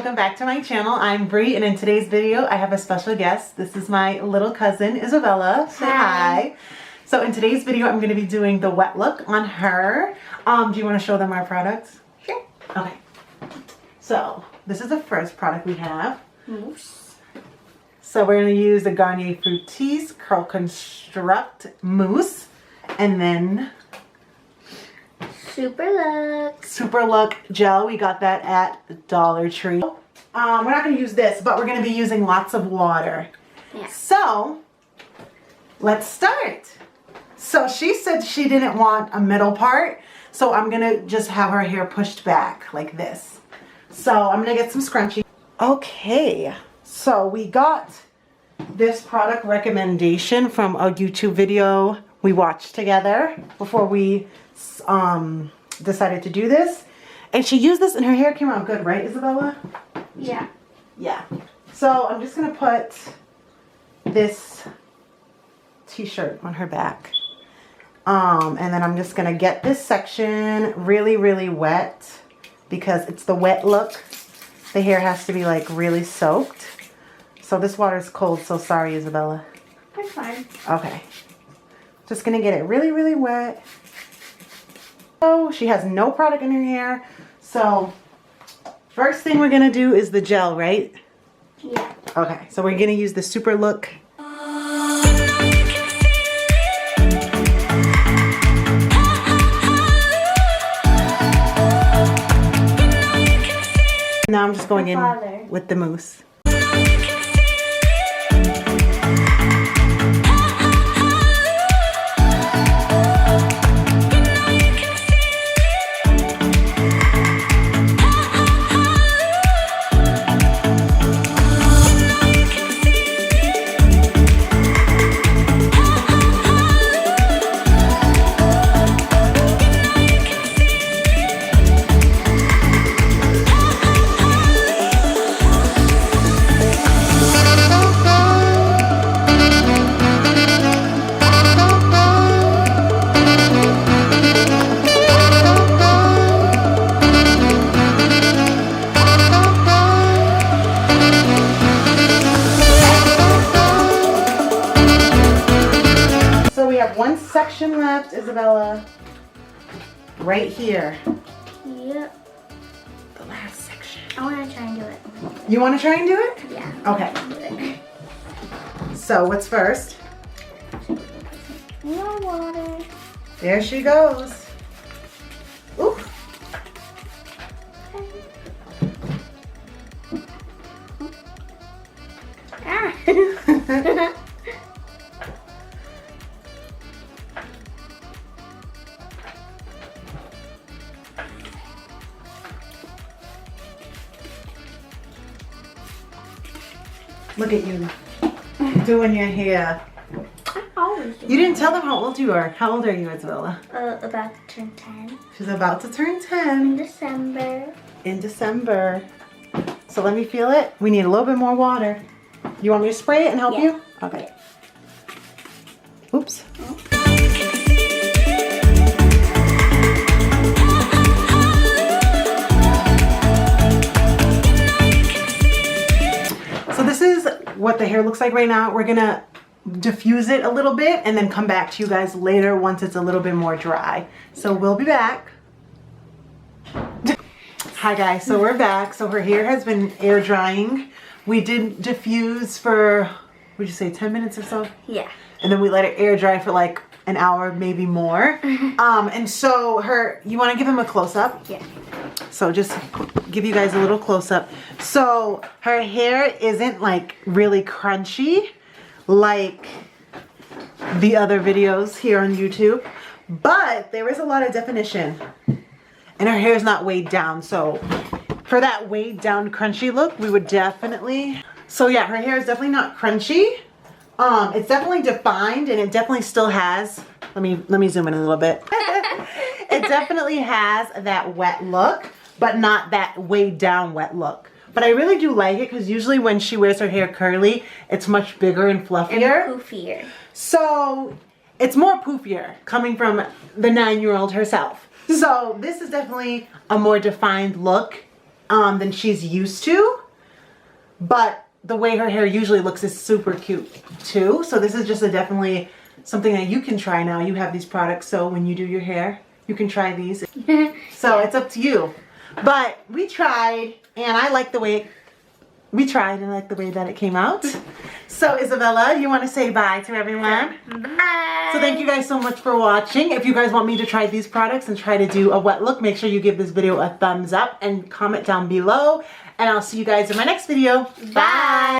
welcome back to my channel. I'm Bree, and in today's video I have a special guest. This is my little cousin Isabella. Say hi. So in today's video I'm going to be doing the wet look on her. Do you want to show them our products? Sure. Okay. So this is the first product we have. Mousse. So we're going to use the Garnier Fructis Curl Construct Mousse, and then Super Look gel. We got that at Dollar Tree. We're not going to use this, but we're going to be using lots of water. Yeah. So let's start. So she said she didn't want a middle part, so I'm going to just have her hair pushed back like this. So I'm going to get some scrunchie. Okay, so we got this product recommendation from a YouTube video we watched together before we decided to do this, and she used this and her hair came out good, right, Isabella? Yeah. Yeah. So I'm just gonna put this t-shirt on her back, and then I'm just gonna get this section really wet because it's the wet look. The hair has to be like really soaked. So this water is cold, so sorry, Isabella. That's fine. Okay. Just gonna get it really wet. Oh, she has no product in her hair. So first thing we're gonna do is the gel, right? Yeah. Okay, so we're gonna use the Super Look. Now I'm just going in with the mousse. One section left, Isabella. Right here. Yep. The last section. I want to try and do it. You want to try and do it? Yeah. Okay. So what's first? More water. There she goes. Ooh. Ah. Look at you doing your hair. You didn't tell them how old you are. How old are you, Isabella? About to turn 10. She's about to turn In 10. December. In December. So let me feel it. We need a little bit more water. You want me to spray it and help you? Okay. Oops. So this is what the hair looks like right now. We're gonna diffuse it a little bit and then come back to you guys later once it's a little bit more dry. So we'll be back. Hi guys, so we're back. So her hair has been air drying. We did diffuse for, would you say 10 minutes or so? Yeah. And then we let it air dry for like an hour, maybe more. And so you want to give him a close-up? Yeah. So just give you guys a little close-up. So her hair isn't like really crunchy like the other videos here on YouTube, but there is a lot of definition and her hair is not weighed down. So for that weighed down crunchy look, we would definitely, so yeah, her hair is definitely not crunchy. It's definitely defined, and it definitely still has, let me zoom in a little bit. It definitely has that wet look, but not that weighed down wet look. But I really do like it because usually when she wears her hair curly, it's much bigger and fluffier. And poofier. So it's more poofier coming from the 9-year-old herself. So this is definitely a more defined look than she's used to. But the way her hair usually looks is super cute too. So this is just definitely something that you can try now. You have these products, so when you do your hair, you can try these. So it's up to you. But we tried, and I like the way that it came out. So Isabella, you want to say bye to everyone? Bye. So thank you guys so much for watching. If you guys want me to try these products and try to do a wet look, make sure you give this video a thumbs up and comment down below. And I'll see you guys in my next video. Bye.